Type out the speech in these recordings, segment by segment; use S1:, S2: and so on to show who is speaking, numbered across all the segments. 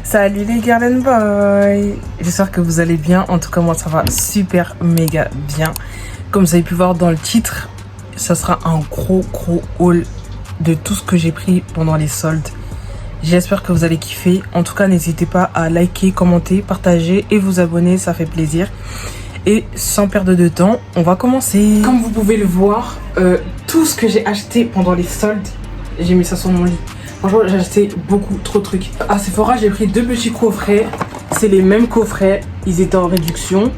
S1: Salut les girl and boys. J'espère que vous allez bien. En tout cas moi ça va super méga bien. Comme vous avez pu voir dans le titre, ça sera un gros haul de tout ce que j'ai pris pendant les soldes. J'espère que vous allez kiffer. En tout cas n'hésitez pas à liker, commenter, partager et vous abonner, ça fait plaisir. Et sans perdre de temps, on va commencer. Comme vous pouvez le voir, tout ce que j'ai acheté pendant les soldes, j'ai mis ça sur mon lit. Franchement, j'ai acheté beaucoup trop de trucs. À Sephora, j'ai pris 2 petits coffrets. C'est les mêmes coffrets. Ils étaient en réduction.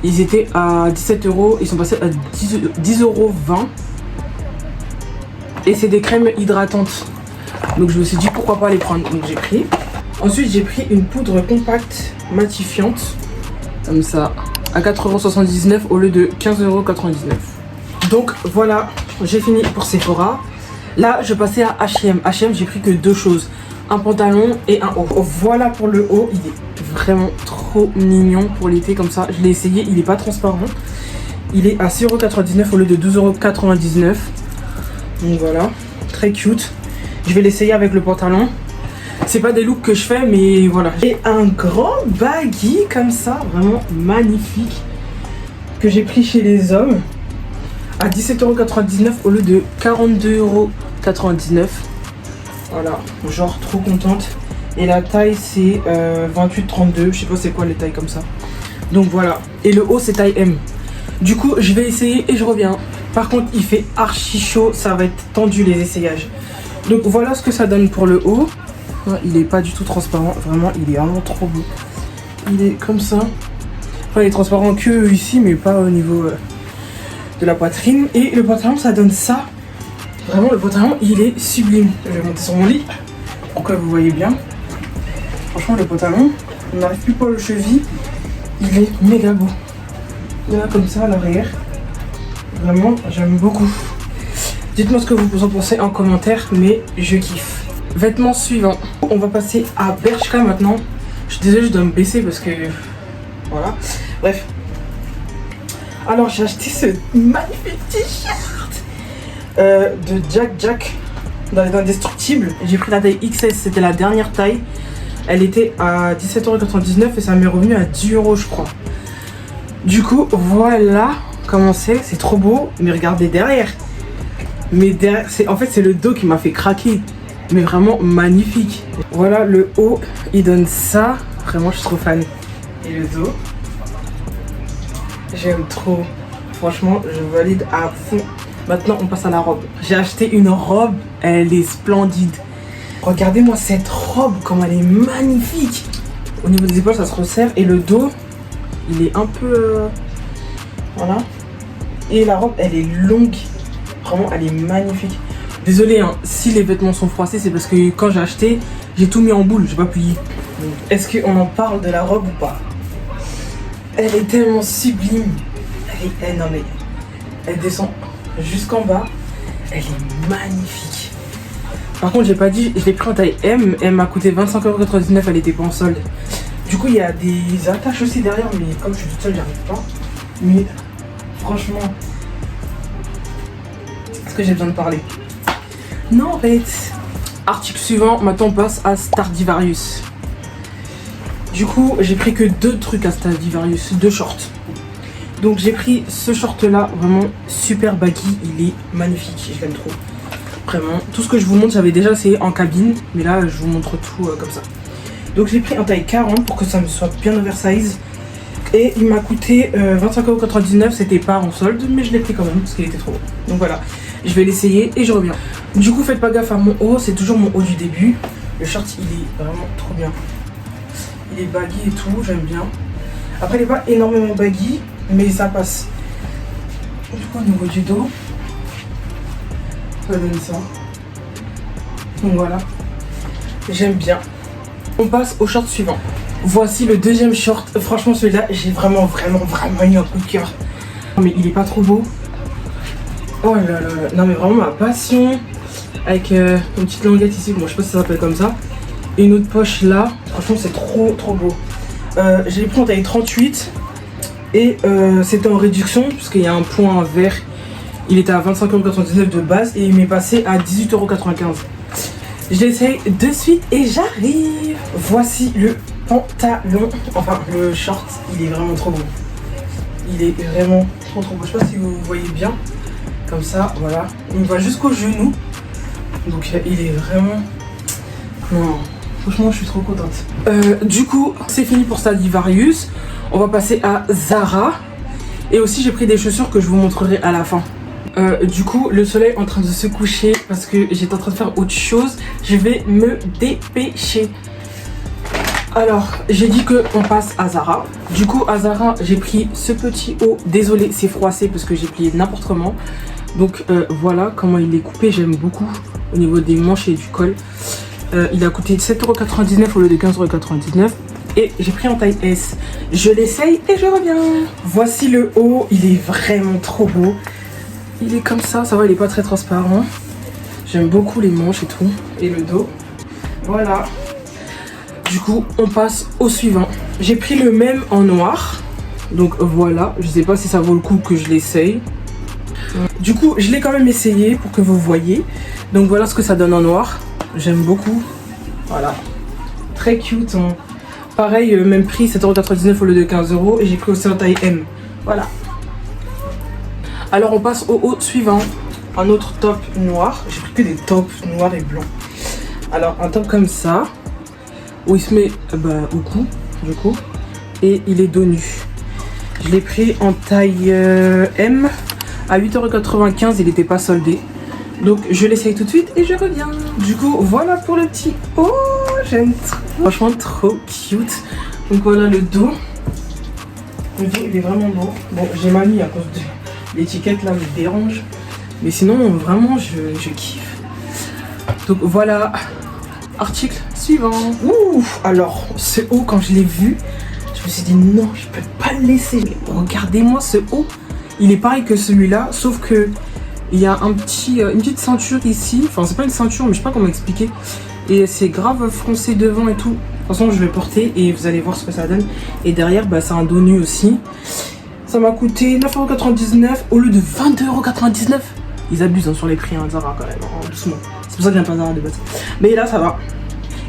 S1: Ils étaient à 17 €. Ils sont passés à 10,20 €. Et c'est des crèmes hydratantes. Donc je me suis dit pourquoi pas les prendre. Donc j'ai pris. Ensuite, j'ai pris une poudre compacte matifiante. Comme ça. À 4,79 € au lieu de 15,99 €. Donc voilà, j'ai fini pour Sephora. Là, je passais à H&M. H&M, j'ai pris que 2 choses. Un pantalon et un haut. Voilà pour le haut. Il est vraiment trop mignon pour l'été comme ça. Je l'ai essayé, il n'est pas transparent. Il est à 6,99 € au lieu de 12,99 €. Donc voilà, très cute. Je vais l'essayer avec le pantalon. C'est pas des looks que je fais, mais voilà. J'ai un grand baggy comme ça, vraiment magnifique, que j'ai pris chez les hommes à 17,99 € au lieu de 42,99 €. Voilà, genre trop contente. Et la taille c'est 28-32, je sais pas c'est quoi les tailles comme ça. Donc voilà, et le haut c'est taille M. Du coup je vais essayer et je reviens. Par contre il fait archi chaud, ça va être tendu les essayages. Donc voilà ce que ça donne pour le haut. Il est pas du tout transparent, vraiment il est vraiment trop beau. Il est comme ça. Enfin il est transparent que ici mais pas au niveau de la poitrine. Et le pantalon ça donne ça. Vraiment le pantalon il est sublime. Je vais monter sur mon lit pour que vous voyez bien. Franchement le pantalon, on n'arrive plus pas le cheville. Il est méga beau. Il y en a comme ça à l'arrière. Vraiment j'aime beaucoup. Dites-moi ce que vous en pensez en commentaire, mais je kiffe. Vêtements suivants. On va passer à Bershka maintenant. Je suis désolée, je dois me baisser parce que voilà. Bref. Alors j'ai acheté ce magnifique t-shirt de Jack dans les Indestructibles. J'ai pris la taille XS, c'était la dernière taille. Elle était à 17,99 € et ça m'est revenu à 10 € je crois. Du coup voilà comment c'est trop beau. Mais regardez derrière. Mais derrière, en fait c'est le dos qui m'a fait craquer. Mais vraiment magnifique. Voilà le haut, il donne ça. Vraiment je suis trop fan. Et le dos, j'aime trop. Franchement je valide à fond. Maintenant on passe à la robe. J'ai acheté une robe, elle est splendide. Regardez-moi cette robe, comme elle est magnifique. Au niveau des épaules ça se resserre. Et le dos, il est un peu voilà. Et la robe elle est longue. Vraiment elle est magnifique. Désolée hein, si les vêtements sont froissés, c'est parce que quand j'ai acheté, j'ai tout mis en boule, j'ai pas plié. Est-ce qu'on en parle de la robe ou pas? Elle est tellement sublime. Non mais, elle descend jusqu'en bas. Elle est magnifique. Par contre, j'ai pas dit, je l'ai pris en taille M. Elle m'a coûté 25,99 €, elle était pas en solde. Du coup, il y a des attaches aussi derrière, mais comme je suis toute seule, j'y arrive pas. Mais franchement, est-ce que j'ai besoin de parler? Non, en fait. Article suivant, maintenant on passe à Stradivarius. Du coup, j'ai pris que 2 trucs à Stradivarius, 2 shorts. Donc j'ai pris ce short là, vraiment super baggy, il est magnifique, je l'aime trop. Vraiment, tout ce que je vous montre, j'avais déjà essayé en cabine, mais là je vous montre tout comme ça. Donc j'ai pris en taille 40 pour que ça me soit bien oversize. Et il m'a coûté 25,99 €, c'était pas en solde, mais je l'ai pris quand même parce qu'il était trop beau. Donc voilà, je vais l'essayer et je reviens. Du coup faites pas gaffe à mon haut, c'est toujours mon haut du début. Le short il est vraiment trop bien. Il est baggy et tout, j'aime bien. Après il est pas énormément baggy, mais ça passe. Du coup au niveau du dos, ça donne ça. Donc voilà, j'aime bien. On passe au short suivant. Voici le deuxième short. Franchement celui-là, j'ai vraiment eu un coup de cœur. Mais il est pas trop beau. Oh là là, non mais vraiment ma passion. Avec une petite languette ici, bon je sais pas si ça s'appelle comme ça. Et une autre poche là, franchement c'est trop beau. Je l'ai pris en taille 38. Et c'était en réduction, puisqu'il y a un point vert. Il était à 25,99 € de base et il m'est passé à 18,95 €. Je l'essaye de suite et j'arrive. Voici le pantalon, enfin le short, il est vraiment trop beau. Il est vraiment trop beau. Je sais pas si vous voyez bien. Comme ça, voilà. Il me va jusqu'au genou. Donc il est vraiment... Non, franchement je suis trop contente. Du coup, c'est fini pour Stradivarius. On va passer à Zara. Et aussi j'ai pris des chaussures que je vous montrerai à la fin. Du coup, le soleil est en train de se coucher parce que j'étais en train de faire autre chose. Je vais me dépêcher. Alors, j'ai dit qu'on passe à Zara. Du coup, à Zara, j'ai pris ce petit haut. Désolé, c'est froissé parce que j'ai plié n'importe comment. Donc voilà comment il est coupé. J'aime beaucoup au niveau des manches et du col. Il a coûté 7,99 € au lieu de 15,99 €. Et j'ai pris en taille S. Je l'essaye et je reviens. Voici le haut. Il est vraiment trop beau. Il est comme ça. Ça va, il est pas très transparent. J'aime beaucoup les manches et tout. Et le dos. Voilà. Du coup, on passe au suivant. J'ai pris le même en noir. Donc voilà. Je sais pas si ça vaut le coup que je l'essaye. Du coup, je l'ai quand même essayé pour que vous voyez. Donc voilà ce que ça donne en noir. J'aime beaucoup. Voilà. Très cute. Hein. Pareil, même prix, 7,99 € au lieu de 15 €. Et j'ai pris aussi en taille M. Voilà. Alors on passe au haut suivant. Un autre top noir. J'ai pris que des tops noirs et blancs. Alors un top comme ça. Où il se met au cou, du coup. Et il est dos nu. Je l'ai pris en taille M. À 8,95 €, il n'était pas soldé. Donc je l'essaye tout de suite et je reviens. Du coup, voilà pour le petit haut. J'aime trop. Franchement, trop cute. Donc voilà le dos. Le dos, il est vraiment beau. Bon, j'ai mal mis à cause de l'étiquette là, me dérange. Mais sinon, vraiment, je kiffe. Donc voilà. Article suivant. Ouh, alors, ce haut, quand je l'ai vu, je me suis dit non, je peux pas le laisser. Regardez-moi ce haut. Il est pareil que celui-là, sauf que il y a une petite ceinture ici. Enfin, c'est pas une ceinture, mais je sais pas comment expliquer. Et c'est grave foncé devant et tout. De toute façon, je vais porter et vous allez voir ce que ça donne. Et derrière, c'est un dos nu aussi. Ça m'a coûté 9,99 € au lieu de 22,99 €. Ils abusent sur les prix, hein, Zara quand même, hein, doucement. C'est pour ça que j'aime pas Zara de base. Mais là, ça va.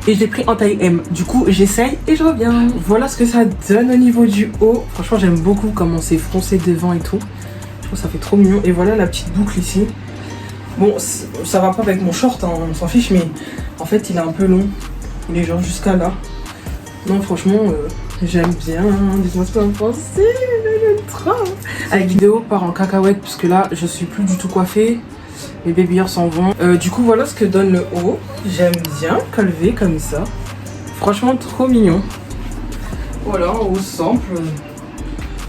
S1: Et je l'ai pris en taille M. Du coup, j'essaye et je reviens. Voilà ce que ça donne au niveau du haut. Franchement, j'aime beaucoup comment c'est foncé devant et tout. Je trouve ça fait trop mignon. Et voilà la petite boucle ici. Bon, ça va pas avec mon short, hein, on s'en fiche, mais en fait, il est un peu long. Il est genre jusqu'à là. Non, franchement, j'aime bien. Dites-moi ce que vous pensez. J'aime trop. La vidéo part en cacahuète, puisque là, je suis plus du tout coiffée. Les babyers s'en vont. Du coup, voilà ce que donne le haut. J'aime bien collevé comme ça. Franchement, trop mignon. Voilà, en haut simple.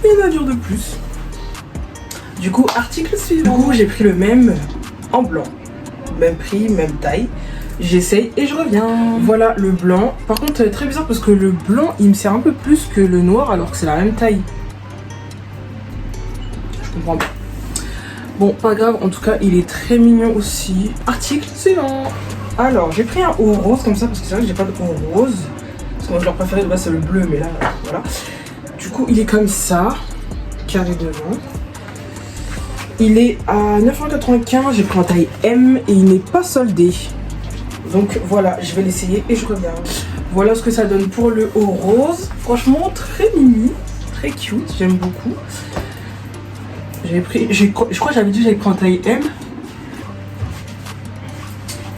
S1: Et une allure de plus. Du coup, article suivant. Du coup, j'ai pris le même en blanc. Même prix, même taille. J'essaye et je reviens. Voilà le blanc. Par contre, très bizarre parce que le blanc, il me sert un peu plus que le noir alors que c'est la même taille. Je comprends pas. Bon, pas grave. En tout cas, il est très mignon aussi. Article suivant. Alors, j'ai pris un haut rose comme ça parce que c'est vrai que j'ai pas de haut rose. Parce que moi, je leur préférais de base, c'est le bleu, mais là, voilà. Du coup, il est comme ça. Carré devant. Il est à 9,95 €, j'ai pris en taille M et il n'est pas soldé. Donc voilà, je vais l'essayer et je reviens. Voilà ce que ça donne pour le haut rose. Franchement, très mimi, très cute, j'aime beaucoup. Je crois que j'avais dit que j'avais pris en taille M.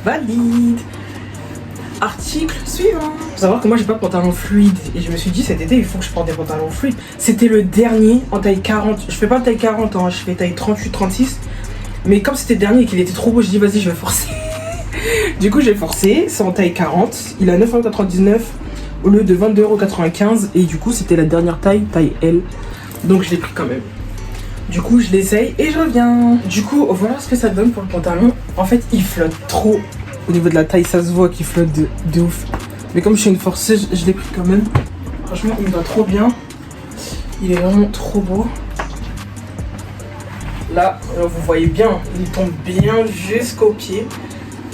S1: Valide. Article suivant. Faut savoir que moi j'ai pas de pantalon fluide et je me suis dit cet été il faut que je porte des pantalons fluides. C'était le dernier en taille 40. Je fais pas de taille 40, hein, je fais taille 38, 36. Mais comme c'était le dernier et qu'il était trop beau, je dis vas-y je vais forcer. Du coup j'ai forcé, c'est en taille 40. Il a 9,99 € au lieu de 22,95 € et du coup c'était la dernière taille, taille L. Donc je l'ai pris quand même. Du coup je l'essaye et je reviens. Du coup voilà ce que ça donne pour le pantalon. En fait il flotte trop. Au niveau de la taille, ça se voit qu'il flotte de ouf. Mais comme je suis une forceuse, je l'ai pris quand même. Franchement, il me va trop bien. Il est vraiment trop beau. Là, vous voyez bien, il tombe bien jusqu'au pied.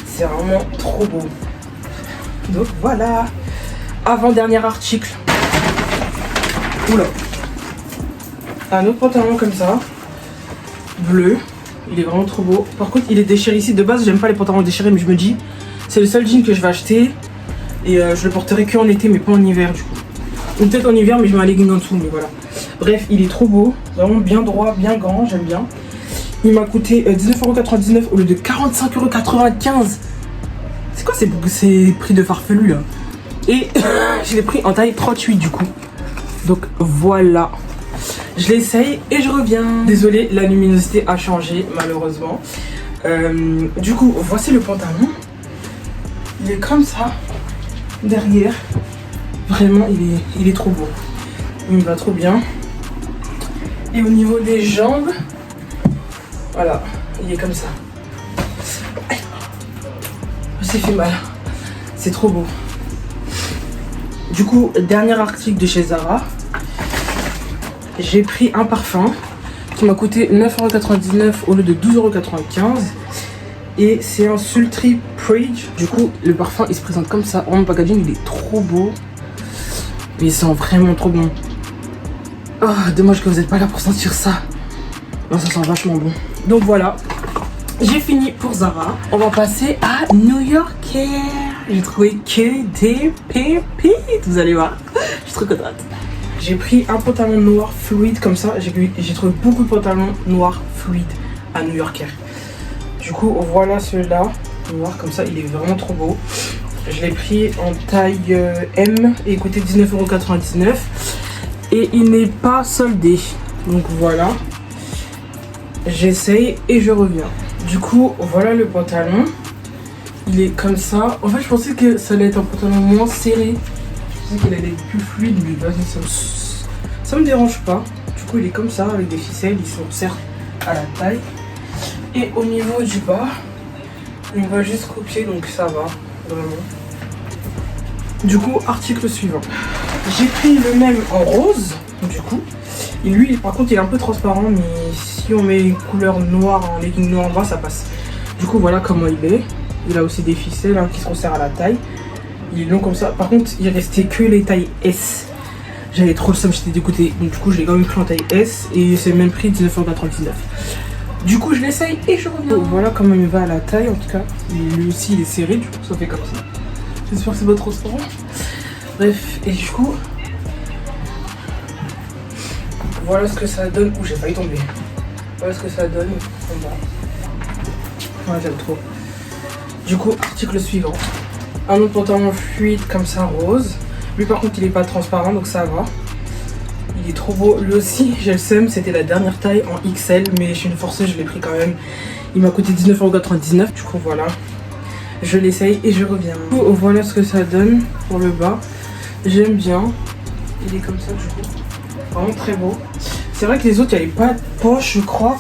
S1: C'est vraiment trop beau. Donc voilà. Avant-dernier article. Oula. Un autre pantalon comme ça. Bleu. Il est vraiment trop beau. Par contre, il est déchiré ici. De base, j'aime pas les pantalons déchirés, mais je me dis, C'est le seul jean que je vais acheter. Et je le porterai que en été mais pas en hiver du coup. Ou peut-être en hiver mais je mets un legging en dessous, mais voilà. Bref, il est trop beau. Vraiment bien droit, bien grand, j'aime bien. Il m'a coûté 19,99€ au lieu de 45,95€. C'est quoi ces prix de farfelu là? Et je l'ai pris en taille 38 du coup. Donc voilà. Je l'essaye et je reviens. Désolée, la luminosité a changé malheureusement. Du coup, voici le pantalon. Il est comme ça. Derrière. Vraiment, il est trop beau. Il me va trop bien. Et au niveau des jambes, voilà, il est comme ça. C'est fait mal. C'est trop beau. Du coup, dernier article de chez Zara. J'ai pris un parfum qui m'a coûté 9,99€ au lieu de 12,95€. Et c'est un Sultry Preach. Du coup, le parfum il se présente comme ça. En packaging, il est trop beau. Mais il sent vraiment trop bon. Oh, dommage que vous n'êtes pas là pour sentir ça. Non, ça sent vachement bon. Donc voilà, j'ai fini pour Zara. On va passer à New Yorker. J'ai trouvé que des pépites. Vous allez voir, je suis trop contente. J'ai pris un pantalon noir fluide comme ça. J'ai trouvé beaucoup de pantalons noirs fluides à New Yorker. Du coup, voilà celui-là, noir comme ça, il est vraiment trop beau. Je l'ai pris en taille M et il coûtait 19,99€. Et il n'est pas soldé. Donc voilà. J'essaye et je reviens. Du coup, voilà le pantalon. Il est comme ça. En fait, je pensais que ça allait être un pantalon moins serré. Je pensais qu'il allait être plus fluide, mais vas-y, ça me dérange pas. Du coup, il est comme ça, avec des ficelles. Ils sont certes à la taille. Et au niveau du bas, on va juste copier, donc ça va, vraiment. Du coup, article suivant. J'ai pris le même en rose, du coup. Et lui, par contre, il est un peu transparent, mais si on met une couleur noire, en legging noir en bas, ça passe. Du coup, voilà comment il est. Il a aussi des ficelles qui se resserrent à la taille. Il est long comme ça. Par contre, il restait que les tailles S. J'avais trop le seum, j'étais dégoûtée. Donc du coup, je l'ai quand même pris en taille S. Et c'est le même prix, 19,99€. Du coup, je l'essaye et je reviens. Voilà comment il va à la taille, en tout cas. Et lui aussi, il est serré, du coup, ça fait comme ça. J'espère que c'est pas trop transparent. Bref, et du coup, voilà ce que ça donne. Ouh, j'ai failli tomber. Voilà ce que ça donne en bas. Ouais, j'aime trop. Du coup, article suivant. Un autre pantalon fluide comme ça, rose. Lui, par contre, il est pas transparent, donc ça va. Il est trop beau. Lui aussi, j'ai le seum. C'était la dernière taille en XL, mais je suis une forceuse, je l'ai pris quand même. Il m'a coûté 19,99€. Du coup, voilà. Je l'essaye et je reviens. Du coup, voilà ce que ça donne pour le bas. J'aime bien. Il est comme ça, du coup. Vraiment très beau. C'est vrai que les autres, il n'y avait pas de poche, je crois.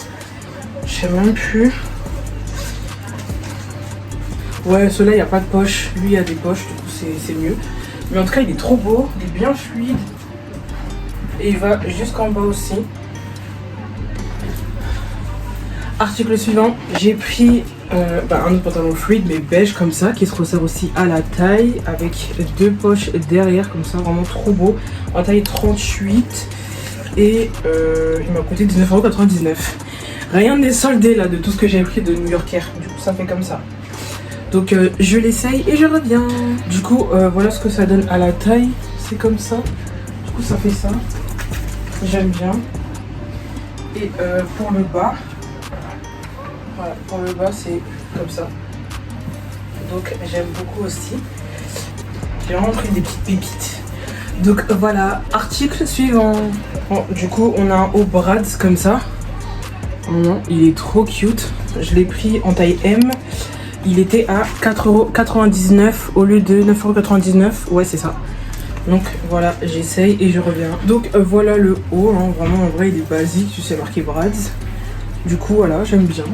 S1: Je sais même plus. Ouais, celui-là, il n'y a pas de poche. Lui, il y a des poches, du coup, c'est mieux. Mais en tout cas, il est trop beau. Il est bien fluide. Et il va jusqu'en bas aussi. Article suivant. J'ai pris un autre pantalon fluide, mais beige comme ça, qui se resserre aussi à la taille. Avec deux poches derrière, comme ça, vraiment trop beau. En taille 38. Et il m'a coûté 19,99€. Rien n'est soldé là de tout ce que j'ai pris de New Yorker. Du coup, ça fait comme ça. Donc je l'essaye et je reviens. Du coup, voilà ce que ça donne à la taille. C'est comme ça. Du coup, ça fait ça. J'aime bien. Et pour le bas, voilà, pour le bas, c'est comme ça. Donc j'aime beaucoup aussi. J'ai vraiment pris des petites pépites. Donc voilà, article suivant. Bon, du coup, on a un haut Brads comme ça. Il est trop cute. Je l'ai pris en taille M. Il était à 4,99€ au lieu de 9,99€. Ouais, c'est ça. Donc voilà, j'essaye et je reviens. Donc voilà le haut. Hein. Vraiment, en vrai, il est basique. Tu sais, marqué Brads. Du coup, voilà, j'aime bien.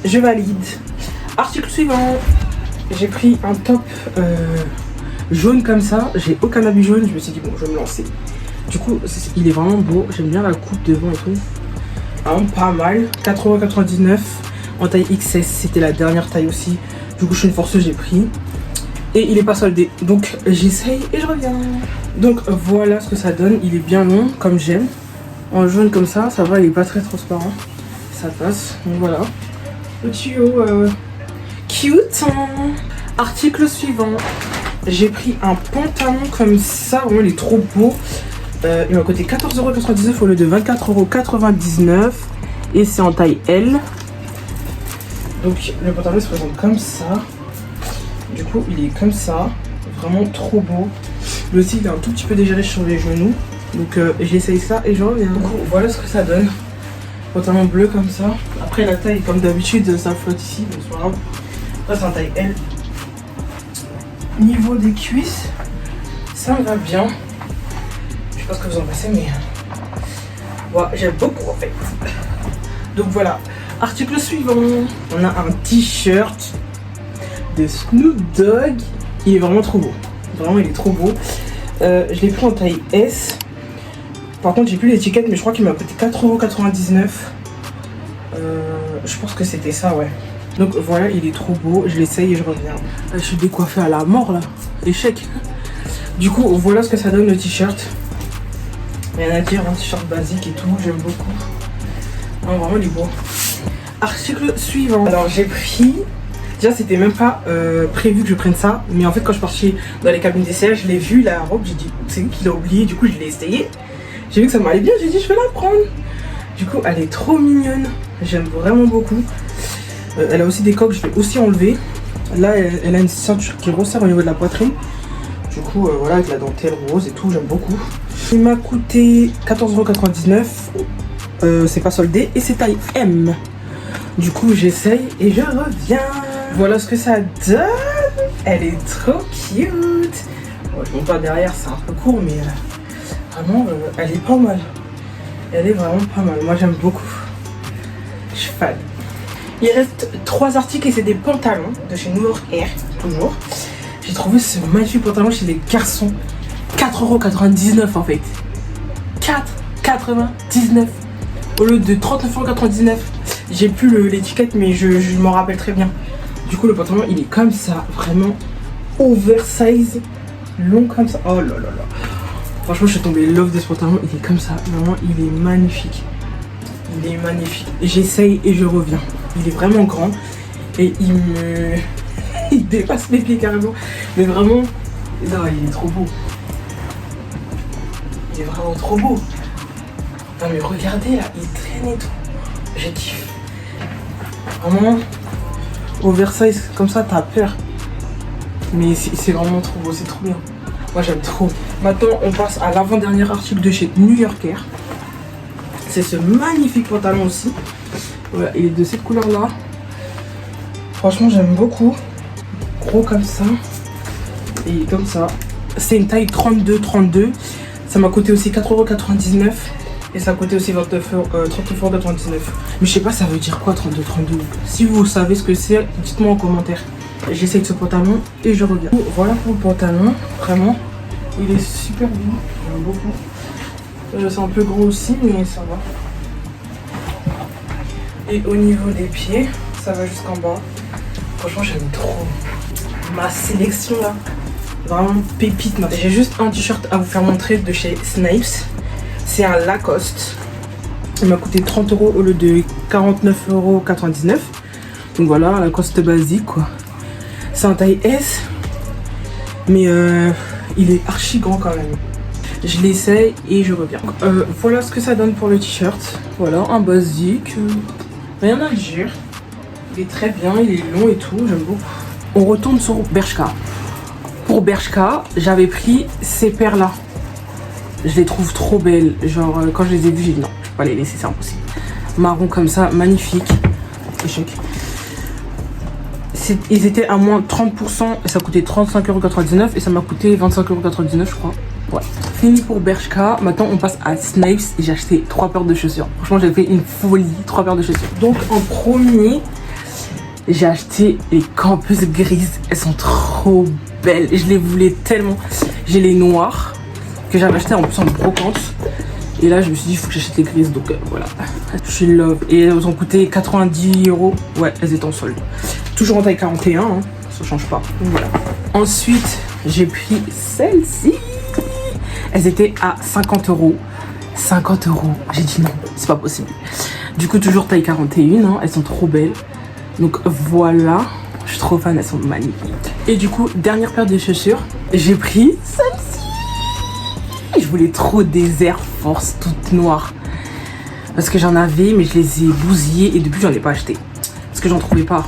S1: Je valide. Article suivant. J'ai pris un top jaune comme ça. J'ai aucun habit jaune. Je me suis dit, bon, je vais me lancer. Du coup, il est vraiment beau. J'aime bien la coupe devant et tout. Vraiment pas mal. 4,99€ en taille XS. C'était la dernière taille aussi. Du coup, je suis une forceuse, j'ai pris. Et il est pas soldé. Donc, j'essaye et je reviens. Donc, voilà ce que ça donne. Il est bien long, comme j'aime. En jaune comme ça, ça va, il est pas très transparent. Ça passe. Donc, voilà. Petit haut cute. Article suivant. J'ai pris un pantalon comme ça. Vraiment, il est trop beau. Il m'a coûté 14,99 € au lieu de 24,99 €. Et c'est en taille L. Donc le pantalon se présente comme ça. Du coup, il est comme ça. Vraiment trop beau. Le aussi, il est un tout petit peu dégagé sur les genoux. Donc j'essaye ça et je reviens. Du coup, voilà ce que ça donne. Pantalon bleu comme ça. Après la taille, comme d'habitude, ça flotte ici. Donc c'est pas grave. Après c'est en taille L. Niveau des cuisses, ça me va bien. Je sais pas ce que vous en pensez, mais ouais, j'aime beaucoup en fait. Donc voilà. Article suivant. On a un t-shirt de Snoop Dogg. Il est vraiment trop beau. Vraiment, il est trop beau. Je l'ai pris en taille S. Par contre, j'ai plus l'étiquette, mais je crois qu'il m'a coûté 4,99 €. Je pense que c'était ça, ouais. Donc voilà, il est trop beau. Je l'essaye et je reviens. Je suis décoiffée à la mort là. Échec. Du coup, voilà ce que ça donne le t-shirt. Rien à dire, un t-shirt basique et tout. J'aime beaucoup. Non, vraiment, il est beau. Article suivant. Alors, j'ai pris. Déjà, c'était même pas prévu que je prenne ça. Mais en fait, quand je suis partie dans les cabines d'essai, je l'ai vu, la robe. J'ai dit, c'est lui qui l'a oublié. Du coup, je l'ai essayé. J'ai vu que ça m'allait bien. J'ai dit, je vais la prendre. Du coup, elle est trop mignonne. J'aime vraiment beaucoup. Elle a aussi des coques. Je vais aussi enlever. Là, elle a une ceinture qui resserre au niveau de la poitrine. Du coup, voilà, avec la dentelle rose et tout. J'aime beaucoup. Il m'a coûté 14,99 €. C'est pas soldé. Et c'est taille M. Du coup, j'essaye et je reviens. Voilà ce que ça donne. Elle est trop cute. Bon, je monte pas derrière, c'est un peu court, mais vraiment, elle est pas mal. Elle est vraiment pas mal. Moi, j'aime beaucoup. Je suis fan. Il reste 3 articles et c'est des pantalons de chez New York Air, toujours. J'ai trouvé ce magnifique pantalon chez les garçons. 4,99 € en fait. 4,99 € au lieu de 39,99 €. J'ai plus l'étiquette, mais je m'en rappelle très bien. Du coup, le pantalon, il est comme ça, vraiment oversize, long comme ça. Oh là là là. Franchement, je suis tombée love de ce pantalon. Il est comme ça, vraiment, il est magnifique. Il est magnifique. J'essaye et je reviens. Il est vraiment grand et il dépasse mes pieds carrément. Mais vraiment, non, il est trop beau. Il est vraiment trop beau. Non mais regardez là, il traîne et tout. J'ai kiffé. Vraiment, oversize comme ça, t'as peur. Mais c'est vraiment trop beau, c'est trop bien. Moi j'aime trop. Maintenant, on passe à l'avant-dernier article de chez New York Air. C'est ce magnifique pantalon aussi. Voilà, il est de cette couleur-là. Franchement, j'aime beaucoup. Gros comme ça. Et comme ça. C'est une taille 32. Ça m'a coûté aussi 4,99 €. Et ça a coûté aussi 39,99 €. Mais je sais pas ça veut dire quoi 32. Si vous savez ce que c'est, dites-moi en commentaire. J'essaye de ce pantalon et je reviens. Voilà pour le pantalon. Vraiment, il est super bien. J'aime beaucoup. C'est un peu gros aussi, mais ça va. Et au niveau des pieds, ça va jusqu'en bas. Franchement, j'aime trop. Ma sélection là, vraiment pépite. J'ai juste un t-shirt à vous faire montrer de chez Snipes. C'est un Lacoste. Il m'a coûté 30 € au lieu de 49,99 €. Donc voilà, un Lacoste basique quoi. C'est un taille S. Mais il est archi grand quand même. Je l'essaye et je reviens. Voilà ce que ça donne pour le t-shirt. Voilà, un basique. Rien à dire. Il est très bien, il est long et tout, j'aime beaucoup. On retourne sur Bershka. Pour Bershka, j'avais pris ces paires-là. Je les trouve trop belles. Genre, quand je les ai vues, j'ai dit non, je peux pas les laisser, c'est impossible. Marron comme ça, magnifique. Échec. Ils étaient à moins 30% et ça coûtait 35,99 € et ça m'a coûté 25,99 € je crois. Ouais. Fini pour Bershka. Maintenant on passe à Snipes et j'ai acheté 3 paires de chaussures. Franchement j'ai fait une folie, 3 paires de chaussures. Donc en premier, j'ai acheté les Campus grises. Elles sont trop belles. Je les voulais tellement. J'ai les noires que j'avais acheté en plus en brocante. Et là je me suis dit il faut que j'achète les grises. Donc voilà. Je suis love. Et elles ont coûté 90 €. Ouais, elles étaient en solde. Toujours en taille 41, hein. Ça change pas. Donc voilà. Ensuite, j'ai pris celles-ci. Elles étaient à 50 €. 50 €. J'ai dit non, c'est pas possible. Du coup, toujours taille 41, hein. Elles sont trop belles. Donc voilà, je suis trop fan, elles sont magnifiques. Et du coup, dernière paire de chaussures, j'ai pris celle-ci. Je voulais trop des Air Force toutes noires. Parce que j'en avais, mais je les ai bousillées et depuis j'en ai pas acheté. Parce que j'en trouvais pas.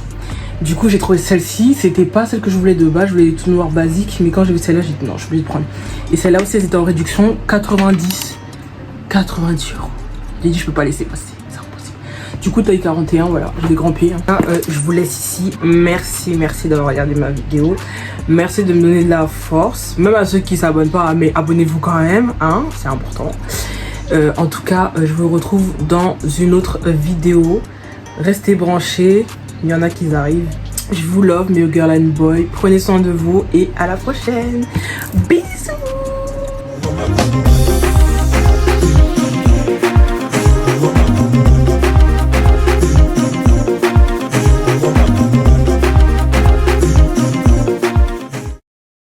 S1: Du coup, j'ai trouvé celle-ci. C'était pas celle que je voulais de base, je voulais les tout noirs basiques. Mais quand j'ai vu celle-là, j'ai dit non, je suis obligée de prendre. Et celle-là aussi, elle était en réduction 90. 90 euros. J'ai dit, je peux pas laisser passer. C'est impossible. Du coup, taille 41, voilà, j'ai des grands pieds. Hein. Je vous laisse ici. Merci d'avoir regardé ma vidéo. Merci de me donner de la force. Même à ceux qui s'abonnent pas, mais abonnez-vous quand même, hein, c'est important. En tout cas, je vous retrouve dans une autre vidéo. Restez branchés. Il y en a qui arrivent. Je vous love, mes girl and boy. Prenez soin de vous et à la prochaine. Bisous.